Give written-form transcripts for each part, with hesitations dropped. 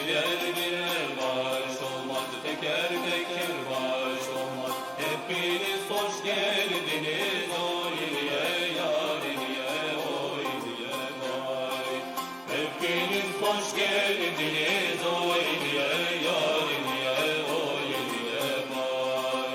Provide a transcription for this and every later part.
birler baş olmaz, teker teker baş olmaz. Hepiniz hoş geldiniz oy diye yar diye oy diye vay. Hepiniz hoş geldiniz oy diye yar diye oy diye vay.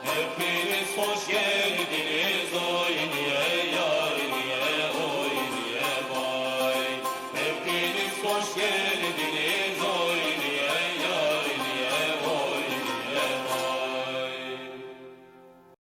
Hepiniz hoş geldiniz oy diye yar diye oy diye vay. Hepiniz hoş geldiniz.